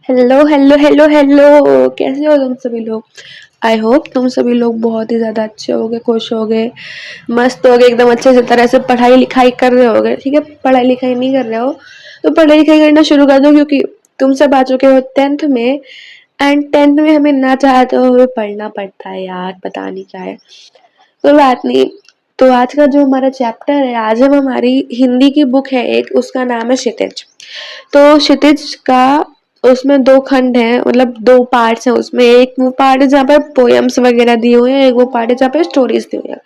Hello hello hello hello, कैसे हो तुम सभी लोग। आई होप तुम सभी लोग बहुत ही ज़्यादा अच्छे होगे, खुश होगे, मस्त होगे, एकदम अच्छे से तरह से पढ़ाई लिखाई कर रहे होगे। ठीक है, पढ़ाई लिखाई नहीं कर रहे हो तो पढ़ाई लिखाई करना शुरू कर दो, क्योंकि तुम सब आ चुके हो 10th में। एंड 10th में हमें ना चाहते हुए पढ़ना पड़ता है यार, पता नहीं क्या है। कोई बात नहीं। तो आज का जो हमारा चैप्टर है, आज हम हमारी हिंदी की बुक है एक, उसका नाम है क्षितिज। तो क्षितिज का उसमें 2 खंड हैं, मतलब 2 पार्ट्स हैं उसमें। एक वो पार्ट है जहाँ पर पोएम्स वगैरह दिए हुए हैं, एक वो पार्ट है जहाँ पे स्टोरीज दी हुई हैं।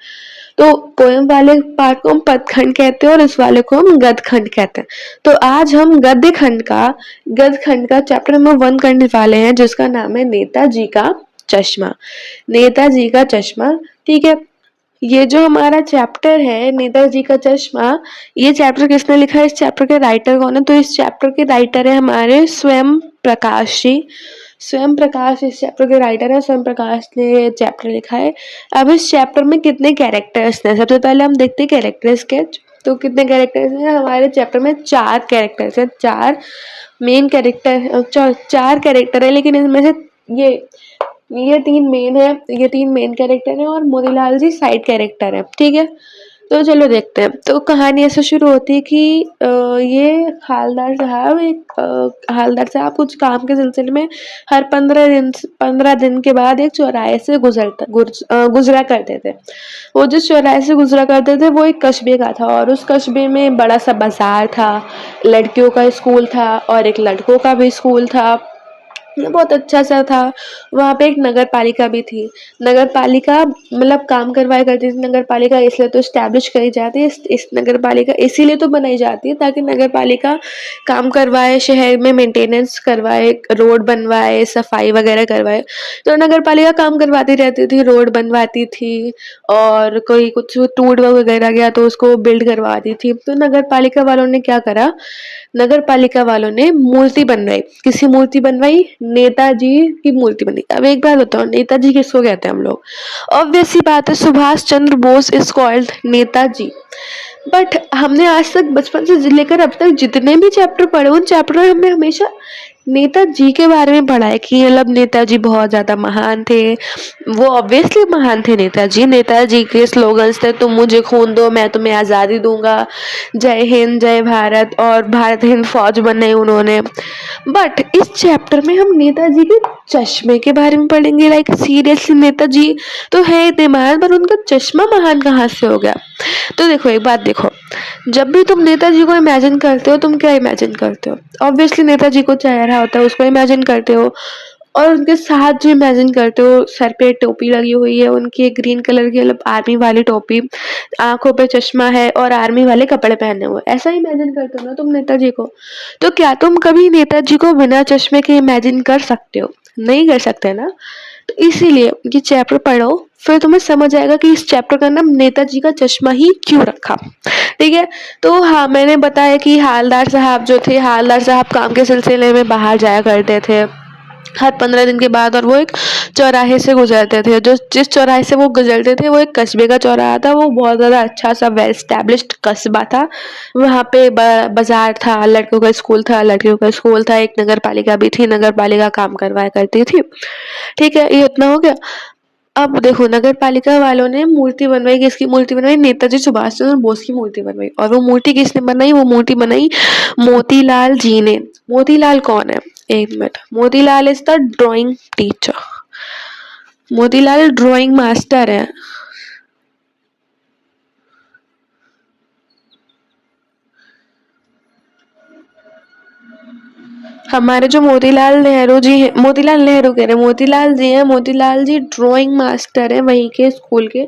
तो पोएम वाले पार्ट को हम पद खंड कहते हैं और इस वाले को हम गद खंड कहते हैं। तो आज हम गद खंड का चैप्टर नंबर 1 करने वाले हैं, जिसका नाम है नेताजी का चश्मा। नेताजी का चश्मा। ठीक है। ये जो हमारा चैप्टर है नेताजी का चश्मा, ये चैप्टर किसने लिखा है, इस चैप्टर के राइटर कौन है। तो इस चैप्टर के राइटर है हमारे स्वयं प्रकाश जी। स्वयं प्रकाश इस चैप्टर के राइटर है, स्वयं प्रकाश ने ये चैप्टर लिखा है। अब इस चैप्टर में कितने कैरेक्टर्स हैं, सबसे पहले हम देखते हैं कैरेक्टर स्केच। तो कितने कैरेक्टर्स हैं हमारे चैप्टर में, 4 कैरेक्टर्स हैं, 4 मेन कैरेक्टर, 4 कैरेक्टर है, लेकिन इनमें से ये ये 3 मेन है, ये 3 मेन कैरेक्टर है और मोतीलाल जी साइड कैरेक्टर है। ठीक है, तो चलो देखते हैं। तो कहानी ऐसे शुरू होती है कि ये हालदार साहब कुछ काम के सिलसिले में हर 15 दिन के बाद एक चौराहे से गुजरा करते थे। वो जिस चौराहे से गुजरा करते थे वो एक कस्बे का था, और उस कस्बे में बड़ा सा बाजार था, लड़कियों का स्कूल था और एक लड़कों का भी स्कूल था। ये बहुत अच्छा सा था। वहाँ पे एक नगर पालिका भी थी। नगर पालिका मतलब काम करवाया करती थी। नगर पालिका इसलिए तो स्टैब्लिश करी जाती है, इस नगर पालिका इसीलिए तो बनाई जाती है ताकि नगर पालिका काम करवाए, शहर में मेंटेनेंस करवाए, रोड बनवाए, सफाई वगैरह करवाए। तो नगर पालिका काम करवाती रहती थी, रोड बनवाती थी, और कोई कुछ टूट वगैरह गया तो उसको बिल्ड करवाती थी। तो नगर पालिका वालों ने क्या करा, नगर पालिका वालों ने मूर्ति बनवाई। किसी मूर्ति बनवाई, नेताजी की मूर्ति बनी। अब एक बात बताओ, नेताजी किसको कहते हैं हम लोग। ऑब्वियस सी बात है, Subhash Chandra Bose is called Netaji. But हमने आज तक बचपन से लेकर अब तक जितने भी चैप्टर पढ़े, उन चैप्टर में हमने हमेशा नेताजी के बारे में पढ़ा है कि मतलब नेताजी बहुत ज्यादा महान थे। वो ऑब्वियसली महान थे नेताजी। नेताजी के स्लोगन्स थे, तुम मुझे खून दो मैं तुम्हें आजादी दूंगा, जय हिंद जय भारत, और भारत हिंद फौज बनाई उन्होंने। बट इस चैप्टर में हम नेताजी के चश्मे के बारे में पढ़ेंगे। लाइक सीरियसली, नेताजी तो है इतने महान, पर उनका चश्मा महान कहाँ से हो गया। तो देखो एक बात देखो, जब भी तुम नेताजी को इमेजिन करते हो, तुम क्या इमेजिन करते हो। ऑब्वियसली नेताजी को चेहरा होता है, उसको इमेजिन करते हो, और उनके साथ जो इमेजिन करते हो, सर पे टोपी लगी हुई है उनकी, एक ग्रीन कलर की मतलब आर्मी वाली टोपी, आंखों पे चश्मा है और आर्मी वाले कपड़े पहने हुए, ऐसा इमेजिन करते हो ना तुम नेताजी को। तो क्या तुम कभी नेताजी को बिना चश्मे के इमेजिन कर सकते हो, नहीं कर सकते ना। तो इसीलिए ये चैप्टर पढ़ो, फिर तुम्हें समझ आएगा कि इस चैप्टर का नाम नेताजी का चश्मा ही क्यों रखा। ठीक है। तो हाँ, मैंने बताया कि हालदार साहब जो थे, हालदार साहब काम के सिलसिले में बाहर जाया करते थे हर 15 दिन के बाद, और वो एक चौराहे से गुजरते थे। जो जिस चौराहे से वो गुजरते थे वो एक कस्बे का चौराहा था। वो बहुत ज़्यादा अच्छा सा वेल स्टैब्लिश्ड कस्बा था। वहाँ पे बाजार था, लड़कों का स्कूल था, लड़कियों का स्कूल था, एक नगर पालिका भी थी, नगर पालिका काम करवाया करती थी। ठीक है, ये इतना हो गया। अब देखो, नगर पालिका वालों ने मूर्ति बनवाई। किसकी मूर्ति बनवाई, नेताजी सुभाष चंद्र बोस की मूर्ति बनवाई। और वो मूर्ति किसने बनाई, वो मूर्ति बनाई मोतीलाल जी ने। मोतीलाल कौन है, एक minute. Motilal is the drawing teacher. Motilal drawing master है। हमारे जो मोतीलाल नेहरू जी हैं, मोतीलाल नेहरू कह रहे हैं, मोतीलाल जी हैं, मोतीलाल जी ड्राइंग मास्टर हैं वहीं के स्कूल के।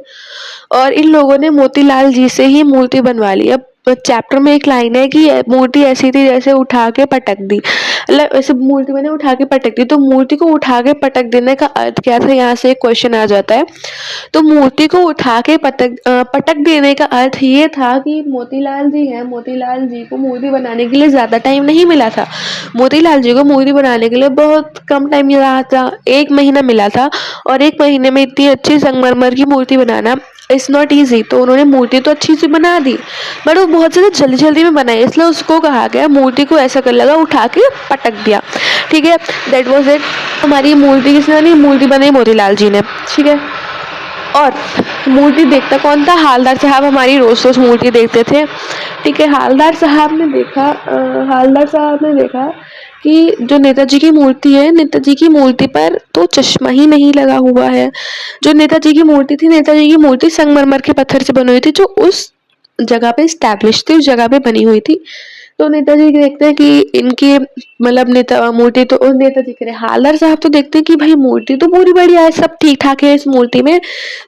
और इन लोगों ने मोतीलाल जी से ही मूर्ति बनवा ली। अब चैप्टर में एक लाइन है कि मूर्ति ऐसी थी जैसे उठा के पटक दी, मतलब ऐसे मूर्ति मैंने उठा के पटक दी। तो मूर्ति को उठा के पटक देने का अर्थ क्या था, यहाँ से एक क्वेश्चन आ जाता है। तो मूर्ति को उठा के पटक देने का अर्थ ये था कि मोतीलाल जी हैं, मोतीलाल जी को मूर्ति बनाने के लिए ज्यादा टाइम नहीं मिला था। मोतीलाल जी को मूर्ति बनाने के लिए बहुत कम टाइम मिला था, 1 महीना मिला था। और 1 महीने में इतनी अच्छी संगमरमर की मूर्ति बनाना इट्स नॉट ईजी। तो उन्होंने मूर्ति तो अच्छी सी बना दी, बट वो बहुत ज़्यादा जल्दी जल्दी में बनाई, इसलिए उसको कहा गया, मूर्ति को ऐसा कर लगा उठा के पटक दिया। ठीक है, दैट वॉज इट। हमारी मूर्ति किसने बनी? मूर्ति बनाई मोतीलाल जी ने। ठीक है, और मूर्ति देखता कौन था? हालदार साहब हमारी रोज रोज मूर्ति देखते थे। ठीक है, हालदार साहब ने देखा कि जो नेताजी की मूर्ति है, नेताजी की मूर्ति पर तो चश्मा ही नहीं लगा हुआ है। जो नेताजी की मूर्ति थी, नेताजी की मूर्ति संगमरमर के पत्थर से बनी हुई थी, जो उस जगह पे स्टैब्लिश थी, उस जगह पे बनी हुई थी। तो नेताजी देखते हैं कि इनकी मतलब मूर्ति तो नेताजी कह रहे, हालदार साहब तो देखते हैं कि भाई मूर्ति तो पूरी बढ़िया है, सब ठीक ठाक है इस मूर्ति में,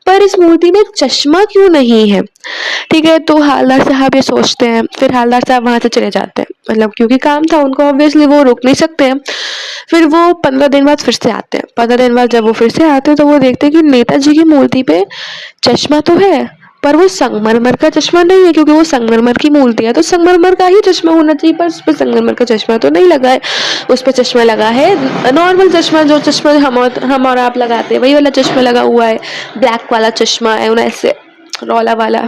पर इस मूर्ति में चश्मा क्यों नहीं है? ठीक है, तो हालदार साहब ये सोचते हैं, फिर हालदार साहब वहां से चले जाते हैं, मतलब क्योंकि काम था उनको, ऑब्वियसली वो रुक नहीं सकते हैं। फिर वो 15 दिन बाद फिर से आते हैं। 15 दिन बाद जब वो फिर से आते हैं तो वो देखते हैं कि नेताजी की मूर्ति पे चश्मा तो है, पर वो संगमरमर का चश्मा नहीं है, क्योंकि वो संगमरमर की मूर्ति है तो संगमरमर का ही चश्मा होना चाहिए, पर उस पर संगमरमर का चश्मा तो नहीं लगा है। उस पर चश्मा लगा है नॉर्मल चश्मा, जो चश्मा हम और आप लगाते हैं वही वाला चश्मा लगा हुआ है, ब्लैक वाला चश्मा है उन्हें ऐसे रौला वाला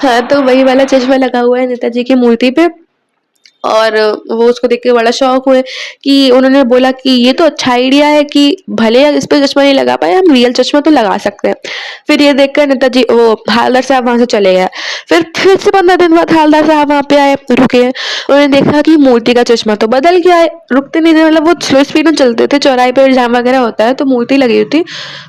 हाँ, तो वही वाला चश्मा लगा हुआ है नेताजी की मूर्ति पे। और वो उसको देख के बड़ा शौक हुए कि उन्होंने बोला कि ये तो अच्छा आइडिया है कि भले इस पे चश्मा नहीं लगा पाए, हम रियल चश्मा तो लगा सकते हैं। फिर ये देखकर नेताजी वो हालदार साहब वहां से चले गए। फिर से 15 दिन बाद हालदार साहब वहां पे आए, रुके। उन्होंने देखा कि मूर्ति का चश्मा तो बदल गया है, रुकते नहीं थे, मतलब वो स्लो स्पीड में चलते थे, चौराहे पे एग्जाम वगैरह होता है तो मूर्ति लगी हुई थी,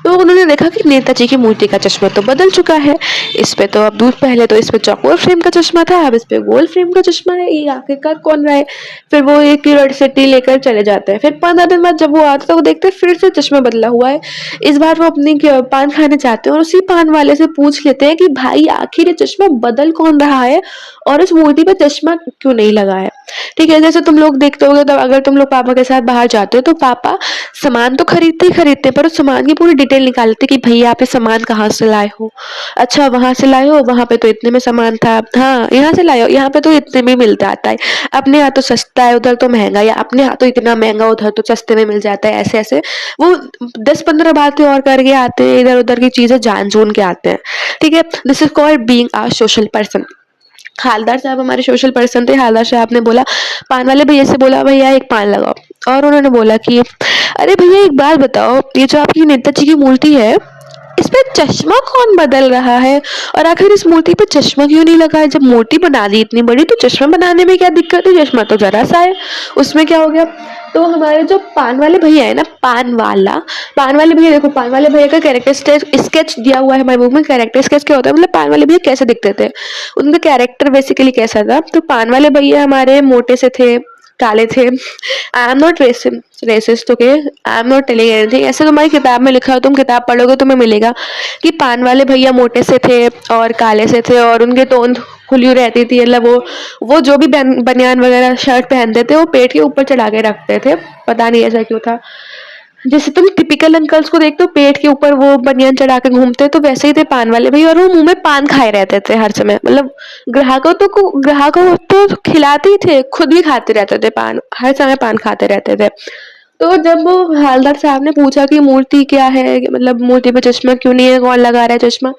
तो उन्होंने देखा कि नेताजी की मूर्ति का चश्मा तो बदल चुका है। इस पे तो अब दूर पहले तो इस पे चौकोर फ्रेम का चश्मा था, अब इस पे गोल फ्रेम का चश्मा है, ये आखिरकार कौन रहा है? फिर वो एक क्यूरियोसिटी लेकर चले जाते हैं। फिर 15 दिन बाद जब वो आते तो वो देखते हैं फिर से चश्मा बदला हुआ है। इस बार वो अपनी पान खाने जाते हैं और उसी पान वाले से पूछ लेते हैं कि भाई आखिर ये चश्मा बदल कौन रहा है और इस मूर्ति पे चश्मा क्यों नहीं लगा है? ठीक है, जैसे तुम लोग देखते होगे, तो अगर तुम लोग पापा के साथ बाहर जाते हो तो पापा सामान तो खरीदते ही खरीदते हैं, पर उस सामान की पूरी डिटेल निकालते कि भैया आप ये सामान कहाँ से लाए हो? अच्छा वहां से लाए हो, वहां पे तो इतने में सामान था, हाँ यहाँ से लाए हो, यहाँ पे तो इतने में मिलता आता है, अपने यहाँ तो सस्ता है उधर तो महंगा, या अपने यहाँ तो इतना महंगा उधर तो सस्ते में मिल जाता है। ऐसे ऐसे वो 10-15 बातें और करके आते हैं, इधर उधर की चीजें जान जून के आते हैं। ठीक है, this is called being a social person. Haldar साहब हमारे सोशल पर्सन थे। हालदार साहब ने बोला, पान वाले भैया से बोला, भैया एक पान लगाओ। और उन्होंने बोला कि अरे भैया एक बात बताओ, ये जो आपकी नेताजी की मूर्ति है इस पे चश्मा कौन बदल रहा है, और आखिर इस मूर्ति पे चश्मा क्यों नहीं लगा है? जब मूर्ति बना दी इतनी बड़ी तो चश्मा बनाने में क्या दिक्कत है? चश्मा तो जरा सा है, उसमें क्या हो गया? तो हमारे जो पान वाले भैया है ना, पान वाले भैया, देखो पान वाले भैया का कैरेक्टर स्केच दिया हुआ है हमारे बुक में। कैरेक्टर स्केच क्या होता है, मतलब पान वाले भैया कैसे दिखते थे, उनका कैरेक्टर बेसिकली कैसा था। तो पान वाले भैया हमारे मोटे से थे, काले थे। I am not racist, okay, I am not telling anything. ऐसे तुम्हारी किताब में लिखा हो, तुम किताब पढ़ोगे तुम्हें मिलेगा कि पान वाले भैया मोटे से थे और काले से थे और उनके टोन खुली रहती थी, मतलब वो जो भी बनियान वगैरह शर्ट पहनते थे वो पेट के ऊपर चढ़ा के रखते थे, पता नहीं ऐसा क्यों था। जैसे तुम टिपिकल अंकल्स को देखते हो पेट के ऊपर वो बनियान चढ़ा के घूमते, तो वैसे ही थे पान वाले भैया, और वो मुंह में पान खाए रहते थे हर समय, मतलब ग्राहकों तो खिलाते ही थे, खुद भी खाते रहते थे पान, हर समय पान खाते रहते थे। तो जब वो हालदार साहब ने पूछा कि मूर्ति क्या है, मतलब मूर्ति पे चश्मा क्यों नहीं है, कौन लगा रहा है चश्मा,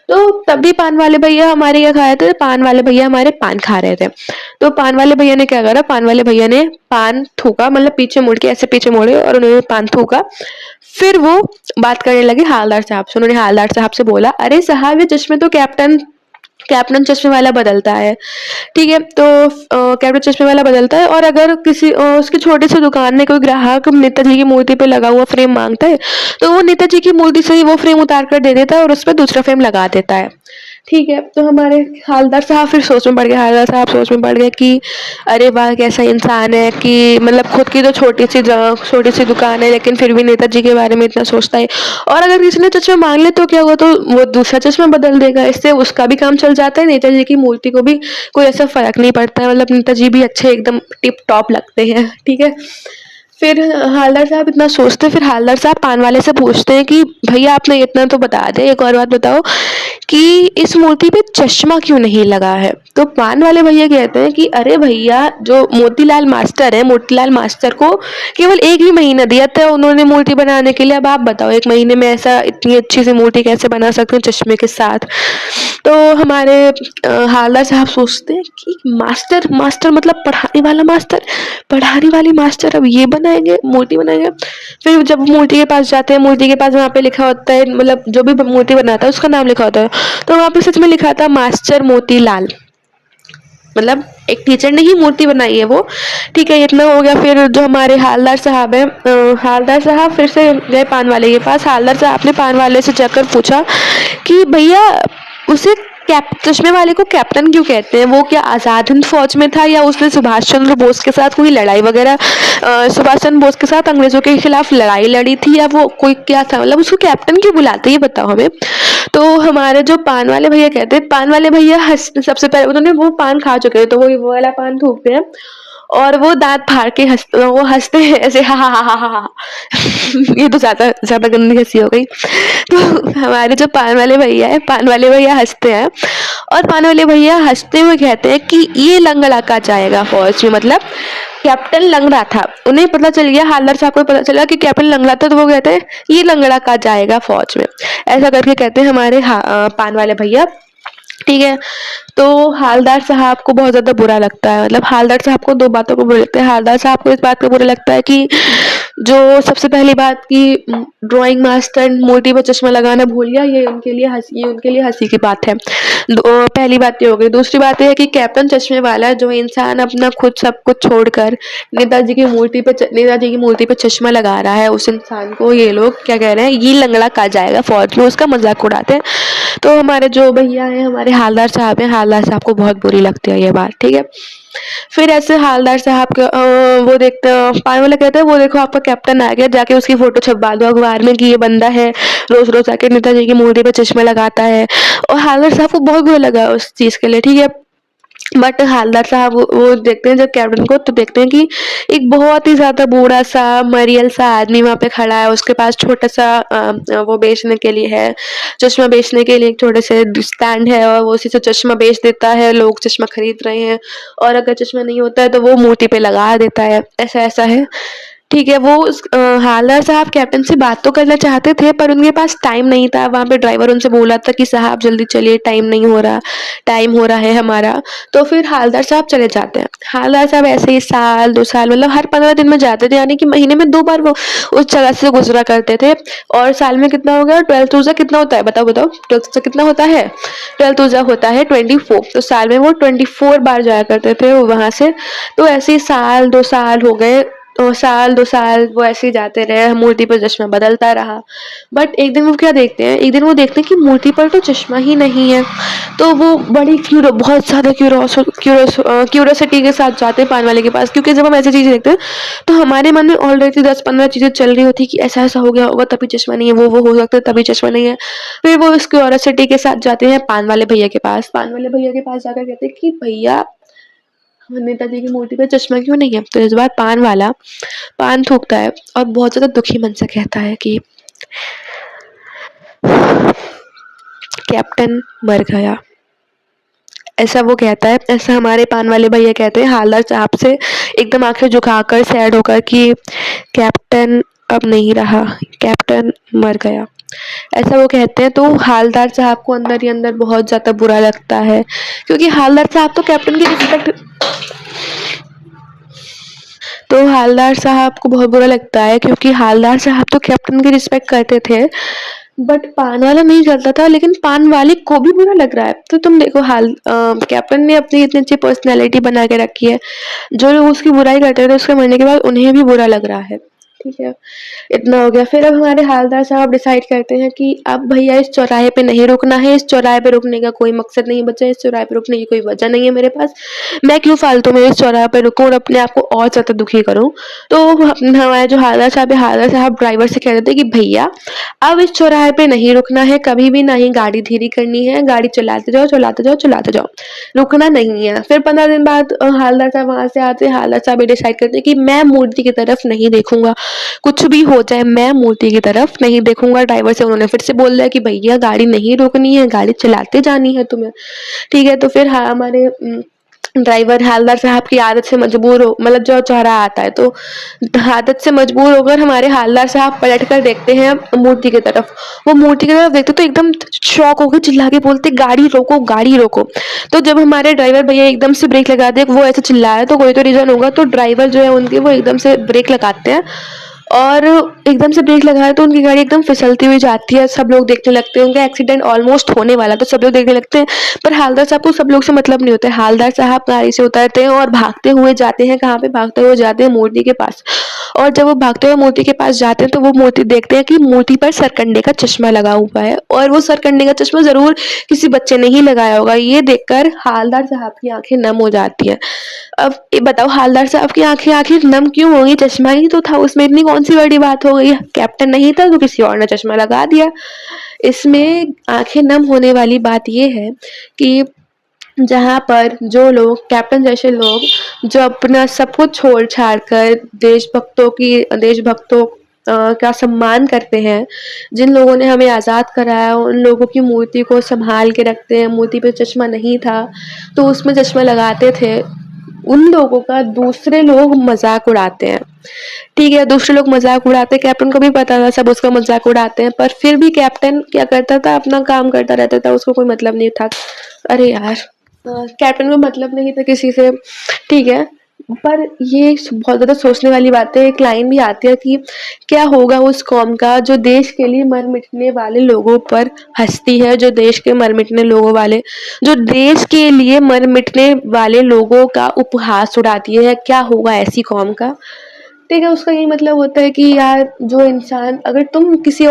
तो तभी पान वाले भैया हमारे क्या खाए थे, पान वाले भैया हमारे पान खा रहे थे। तो पान वाले भैया ने क्या करा, पान वाले भैया ने पान थूका, मतलब पीछे मुड़ के ऐसे पीछे मुड़े और उन्होंने पान थूका। फिर वो बात करने लगे हालदार साहब से। उन्होंने हालदार साहब से बोला, अरे साहब ये चश्मे तो कैप्टन चश्मे वाला बदलता है। ठीक है, तो कैप्टन चश्मे वाला बदलता है, और अगर किसी उसकी छोटी सी दुकान में कोई ग्राहक नेताजी की मूर्ति पे लगा हुआ फ्रेम मांगता है तो वो नेताजी की मूर्ति से ही वो फ्रेम उतार कर दे देता है और उस पर दूसरा फ्रेम लगा देता है। ठीक है, तो हमारे हालदार साहब फिर सोच में पड़ गए, हालदार साहब सोच में पड़ गए कि अरे वाह कैसा इंसान है कि मतलब खुद की तो छोटी सी दुकान है लेकिन फिर भी नेताजी के बारे में इतना सोचता है, और अगर किसी ने चश्मा मांग ले तो क्या हुआ, तो वो दूसरा चश्मा बदल देगा, इससे उसका भी काम चल जाता है, नेताजी की मूर्ति को भी कोई ऐसा फर्क नहीं पड़ता है, मतलब नेताजी भी अच्छे एकदम टिप टॉप लगते हैं। ठीक है, फिर हालदार साहब इतना सोचते, फिर हालदार साहब पान वाले से पूछते हैं कि भैया आपने इतना तो बता दिया, एक और बात बताओ कि इस मूर्ति पे चश्मा क्यों नहीं लगा है? तो पान वाले भैया कहते हैं कि अरे भैया, जो मोतीलाल मास्टर है, मोतीलाल मास्टर को केवल 1 ही महीना दिया था उन्होंने मूर्ति बनाने के लिए। अब आप बताओ 1 महीने में ऐसा इतनी अच्छी सी मूर्ति कैसे बना सकते हैं चश्मे के साथ? तो हमारे हालदार साहब सोचते हैं कि मास्टर मास्टर मतलब पढ़ाने वाला मास्टर, पढ़ाने वाली मास्टर अब ये बनाएंगे, मूर्ति बनाएंगे। फिर जब मूर्ति के पास जाते हैं, मूर्ति के पास वहाँ पे लिखा होता है, मतलब जो भी मूर्ति बनाता है उसका नाम लिखा होता है, तो वहाँ पे सच में लिखा था मास्टर मोतीलाल, मतलब एक टीचर ने ही मूर्ति बनाई है वो। ठीक है, इतना हो गया। फिर जो हमारे हालदार साहब हैं, हालदार साहब फिर से गए पान वाले के पास। हालदार साहब ने पान वाले से जाकर पूछा कि भैया, उसे चश्मे वाले को कैप्टन क्यों कहते हैं? वो क्या आज़ाद हिंद फौज में था, या उसने सुभाष चंद्र बोस के साथ कोई लड़ाई वगैरह, सुभाष चंद्र बोस के साथ अंग्रेजों के खिलाफ लड़ाई लड़ी थी, या वो कोई क्या था, मतलब उसको कैप्टन क्यों बुलाते हैं, ये बताओ हमें। तो हमारे जो पान वाले भैया कहते हैं, पान वाले भैया सबसे पहले उन्होंने वो पान खा चुके थे, तो वो वाला पान थूकते हैं और वो दांत फाड़ के वो हंसते हैं ऐसे, हा हा हा हा हा। ये तो ज्यादा ज्यादा गंदी हंसी हो गई। तो हमारे जो पान वाले भैया है, पान वाले भैया हंसते हैं और पान वाले भैया हंसते हुए कहते हैं कि ये लंगड़ा का जाएगा फौज में, मतलब कैप्टन लंगड़ा था। उन्हें पता चल गया, हालदार साहब को पता चला कि कैप्टन लंगड़ा था, तो वो कहते हैं ये लंगड़ा का जाएगा फौज में, ऐसा करके कहते हैं हमारे पान वाले भैया। ठीक है, तो हालदार साहब को बहुत ज़्यादा बुरा लगता है, मतलब हालदार साहब को 2 बातों को बुरा लगता है। हालदार साहब को इस बात का बुरा लगता है कि जो सबसे पहली बात कि ड्राइंग मास्टर मूर्ति पर चश्मा लगाना भूल गया, ये उनके लिए हंसी की बात है। पहली बात ये हो गई। दूसरी बात ये है कि कैप्टन चश्मे वाला जो इंसान अपना खुद सब कुछ छोड़कर नेताजी की मूर्ति पे चश्मा लगा रहा है, उस इंसान को ये लोग क्या कह रहे हैं, ये लंगड़ा कहा जाएगा फौज में, उसका मजाक उड़ाते हैं। तो हमारे जो भैया हैं, हमारे हालदार साहब हैं, हालदार साहब को बहुत बुरी लगती है ये बात। ठीक है, फिर ऐसे हालदार साहब के वो देखते पानी वाला कहते हैं वो देखो आपका कैप्टन आ गया, जाके उसकी फोटो छपवा दो अखबार में कि ये बंदा है, रोज रोज आके नेताजी की मूर्ति पे चश्मा लगाता है। और हालदार साहब को बहुत बुरा लगा उस चीज के लिए। ठीक है, बट हालदार साहब वो देखते हैं जब कैप्टन को, तो देखते हैं कि एक बहुत ही ज्यादा बूढ़ा सा मरियल सा आदमी वहां पे खड़ा है, उसके पास छोटा सा वो बेचने के लिए है, चश्मा बेचने के लिए एक छोटे से स्टैंड है, और वो उसी से चश्मा बेच देता है, लोग चश्मा खरीद रहे हैं, और अगर चश्मा नहीं होता है तो वो मूर्ति पे लगा देता है, ऐसा ऐसा है। ठीक है, वो हालदार साहब कैप्टन से बात तो करना चाहते थे, पर उनके पास टाइम नहीं था। वहाँ पे ड्राइवर उनसे बोला था कि साहब जल्दी चलिए, टाइम हो रहा है हमारा। तो फिर हालदार साहब चले जाते हैं। हालदार साहब ऐसे ही साल 2 साल, मतलब हर 15 दिन में जाते थे, यानी कि महीने में 2 बार वो उस जगह से गुजरा करते थे। और साल में कितना हो गया, 12 ऊर्जा कितना होता है, बताओ बताओ, 12 ऊर्जा कितना होता है, 12 ऊर्जा होता है 24, तो साल में वो 24 बार जाया करते थे वहां से। तो ऐसे ही साल 2 साल हो गए, और साल 2 साल वो ऐसे ही जाते रहे, मूर्ति पर चश्मा बदलता रहा। बट एक दिन वो क्या देखते हैं, एक दिन वो देखते हैं कि मूर्ति पर तो चश्मा ही नहीं है। तो वो बड़ी बहुत ज़्यादा क्यूरोसिटी के साथ जाते हैं पान वाले के पास, क्योंकि जब हम ऐसी चीज़ें देखते हैं तो हमारे मन में ऑलरेडी 10-15 चीज़ें चल रही होती है कि ऐसा ऐसा हो गया होगा तभी चश्मा नहीं है, वो हो सकता है तभी चश्मा नहीं है। फिर वो इस क्यूरोसिटी के साथ जाते हैं पान वाले भैया के पास। पान वाले भैया के पास जाकर कहते हैं कि भैया, नेताजी की मूर्ति पे चश्मा क्यों नहीं है? तो इस बार पान वाला पान थूकता है और बहुत ज्यादा दुखी मन से कहता है कि कैप्टन मर गया, ऐसा वो कहता है। ऐसा हमारे पान वाले भैया कहते हैं हालदार साहब से, एकदम आंखें झुकाकर सैड होकर कि कैप्टन अब नहीं रहा, कैप्टन मर गया, ऐसा वो कहते हैं। तो हालदार साहब को अंदर ही अंदर बहुत ज्यादा बुरा लगता है, क्योंकि हालदार साहब तो कैप्टन की रिस्पेक्ट, तो हालदार साहब को बहुत बुरा लगता है, क्योंकि हालदार साहब तो कैप्टन की रिस्पेक्ट करते थे, बट पान वाला नहीं करता था। लेकिन पान वाले को भी बुरा लग रहा है। तो तुम देखो, कैप्टन ने अपनी इतनी अच्छी पर्सनैलिटी बना के रखी है, जो लोग उसकी बुराई करते थे उसके मरने के बाद उन्हें भी बुरा लग रहा है। ठीक है, इतना हो गया। फिर अब हमारे हवलदार साहब डिसाइड करते हैं कि अब भैया इस चौराहे पे नहीं रुकना है, इस चौराहे पे रुकने का कोई मकसद नहीं बचा, इस चौराहे पे रुकने की कोई वजह नहीं है मेरे पास। मैं क्यों फालतू में इस चौराहे पे रुकूँ और अपने आप को और ज़्यादा दुखी करूँ। तो हमारे जो हवलदार साहब है, हवलदार साहब ड्राइवर से कह देते हैं कि भैया अब इस चौराहे पे नहीं रुकना है कभी भी, ना ही गाड़ी धीरे करनी है, गाड़ी चलाते जाओ, चलाते जाओ, चलाते जाओ, रुकना नहीं है। फिर 15 दिन बाद हवलदार साहब वहाँ से आते हैं, हवलदार साहब ये डिसाइड करते हैं कि मैं मूर्ति की तरफ नहीं देखूँगा, कुछ भी हो जाए मैं मूर्ति की तरफ नहीं देखूँगा। ड्राइवर से उन्होंने फिर से बोल दिया कि भैया गाड़ी नहीं रोकनी है, गाड़ी चलाते जानी है तुम्हें, ठीक है। तो फिर हाँ, हमारे ड्राइवर हवलदार साहब की आदत से मजबूर हो, मतलब जो चौराहा आता है तो आदत से मजबूर होकर हमारे हवलदार साहब पलट कर देखते हैं मूर्ति की तरफ। वो मूर्ति की तरफ देखते तो एकदम शॉक होकर चिल्ला के बोलते गाड़ी रोको, गाड़ी रोको। तो जब हमारे ड्राइवर भैया एकदम से ब्रेक लगा दे, वो ऐसे चिल्लाए तो कोई तो रीजन होगा, तो ड्राइवर जो है उनके वो एकदम से ब्रेक लगाते हैं और एकदम से ब्रेक लगाया तो उनकी गाड़ी एकदम फिसलती हुई जाती है। सब लोग देखने लगते हैं, उनका एक्सीडेंट ऑलमोस्ट होने वाला, तो सब लोग देखने लगते हैं। पर हवलदार साहब को सब लोग से मतलब नहीं होता है। हवलदार साहब गाड़ी से उतरते हैं और भागते हुए जाते हैं, कहाँ पे भागते हुए जाते हैं, मूर्ति के पास। और जब वो भागते हुए मूर्ति के पास जाते हैं तो वो मूर्ति देखते हैं कि मूर्ति पर सरकंडे का चश्मा लगा हुआ है, और वो सरकंडे का चश्मा जरूर किसी बच्चे ने ही लगाया होगा। ये देखकर हवलदार साहब की आंखें नम हो जाती है। अब ये बताओ हवलदार साहब की आंखें आखिर नम क्यों होगी, चश्मा ही तो था, उसमें इतनी कौन सी बड़ी बात हो गई। कैप्टन नहीं था तो किसी और ने चश्मा लगा दिया। इसमें आंखें नम होने वाली बात ये है कि जहाँ पर जो लोग कैप्टन जैसे लोग जो अपना सब कुछ छोड़ छाड़ कर देशभक्तों का सम्मान करते हैं, जिन लोगों ने हमें आज़ाद कराया, उन लोगों की मूर्ति को संभाल के रखते हैं। मूर्ति पे चश्मा नहीं था तो उसमें चश्मा लगाते थे, उन लोगों का दूसरे लोग मजाक उड़ाते हैं, ठीक है। दूसरे लोग मजाक उड़ाते हैं, कैप्टन को भी पता था सब उसका मजाक उड़ाते हैं, पर फिर भी कैप्टन क्या करता था, अपना काम करता रहता था, उसको कोई मतलब नहीं था। अरे यार, कैप्टन को मतलब नहीं था किसी से, ठीक है। पर ये बहुत ज़्यादा सोचने वाली बात है। एक लाइन भी आती है कि क्या होगा उस कौम का जो देश के लिए मर मिटने वाले लोगों पर हंसती है, जो देश के जो देश के लिए मर मिटने वाले लोगों का उपहास उड़ाती है। क्या होगा ऐसी कौम का, ठीक है। उसका यही मतलब होता है कि यार जो इंसान, अगर तुम किसी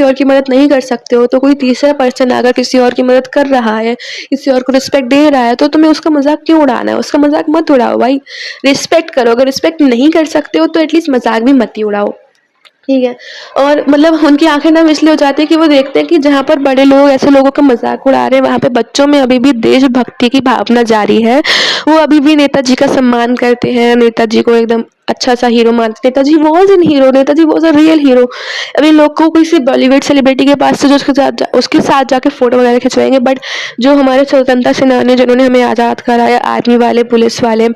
और की मदद नहीं कर सकते हो, तो कोई तीसरा पर्सन अगर किसी और की मदद कर रहा है, किसी और को रिस्पेक्ट दे रहा है, तो तुम्हें उसका मजाक क्यों उड़ाना है। उसका मजाक मत उड़ाओ भाई, रिस्पेक्ट करो। अगर रिस्पेक्ट नहीं कर सकते हो तो एटलीस्ट मजाक भी मत ही उड़ाओ, ठीक है। और मतलब उनकी आंखें नम इसलिए हो जाती है कि वो देखते हैं कि जहाँ पर बड़े लोग ऐसे लोगों का मजाक उड़ा रहे हैं, वहाँ पे बच्चों में अभी भी देशभक्ति की भावना जारी है। वो अभी भी नेताजी का सम्मान करते हैं, नेताजी को एकदम अच्छा सा हीरो मानते। Netaji was an hero, Netaji was a real hero. अभी लोग को किसी बॉलीवुड सेलिब्रिटी के पास से जो उसके साथ जाके फोटो वगैरह खिंचवाएंगे, बट जो हमारे स्वतंत्रता सेनानी जिन्होंने हमें आज़ाद कराया, आर्मी वाले, पुलिस वाले,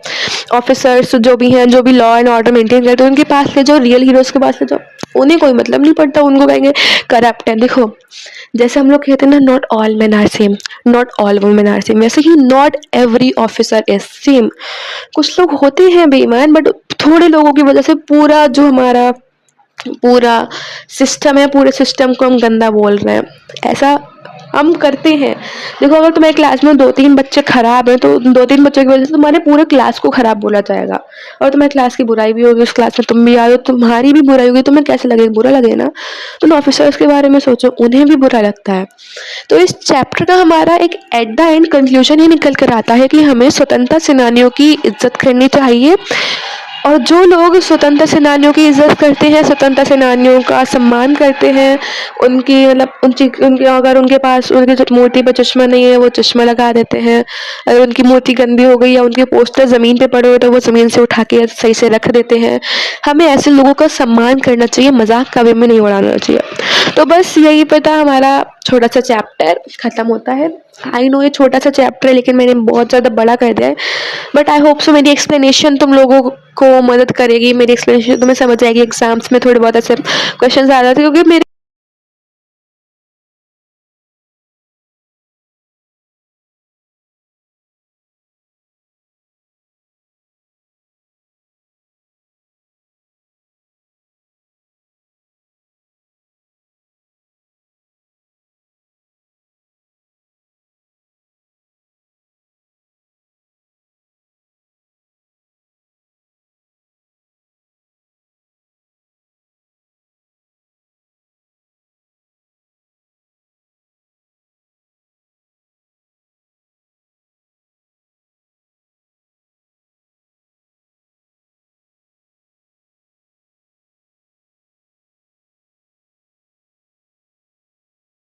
ऑफिसर्स जो भी हैं, जो भी लॉ एंड ऑर्डर मेंटेन करते हैं, उनके पास ले जाओ, रियल हीरोज के पास ले जाओ, उन्हें कोई मतलब नहीं पड़ता। उनको कहेंगे करप्ट है। देखो जैसे हम लोग कहते हैं ना, not all men are same, not all women are same, वैसे ही not every officer is same. कुछ लोग होते हैं बेईमान, बट थोड़े लोगों की वजह से पूरा जो हमारा पूरा सिस्टम है, पूरे सिस्टम को हम गंदा बोल रहे हैं, ऐसा हम करते हैं। देखो अगर तुम्हारी क्लास में 2-3 बच्चे खराब हैं, तो 2-3 बच्चों की वजह से तुम्हारे पूरे क्लास को खराब बोला जाएगा, और तुम्हारी क्लास की बुराई भी होगी, उस क्लास में तुम भी आ रहे हो, तुम्हारी भी बुराई होगी, तुम्हें कैसे लगेगा, बुरा लगे ना। तुम ऑफिसर्स के बारे में सोचो, उन्हें भी बुरा लगता है। तो इस चैप्टर का हमारा एक एट द एंड कंक्लूजन ही निकल कर आता है कि हमें स्वतंत्रता सेनानियों की इज्जत करनी चाहिए, और जो लोग स्वतंत्रता सेनानियों की इज्जत करते हैं, स्वतंत्रता सेनानियों का सम्मान करते हैं, उनकी मतलब उनके अगर उनके पास उनकी मूर्ति पर चश्मा नहीं है, वो चश्मा लगा देते हैं। अगर उनकी मूर्ति गंदी हो गई या उनके पोस्टर ज़मीन पे पड़े हुए तो वो ज़मीन से उठा के सही से रख देते हैं। हमें ऐसे लोगों का सम्मान करना चाहिए, मजाक कभी भी नहीं उड़ाना चाहिए। तो बस यही पता हमारा छोटा सा चैप्टर ख़त्म होता है। आई नो ये छोटा सा चैप्टर है, लेकिन मैंने बहुत ज़्यादा बड़ा कर दिया है, बट आई होप सो मेरी एक्सप्लेनेशन तुम लोगों को मदद करेगी, मेरी एक्सप्लेनेशन तुम्हें समझ आएगी। एग्जाम्स में थोड़े बहुत ऐसे क्वेश्चन आ जाते हैं, क्योंकि मेरे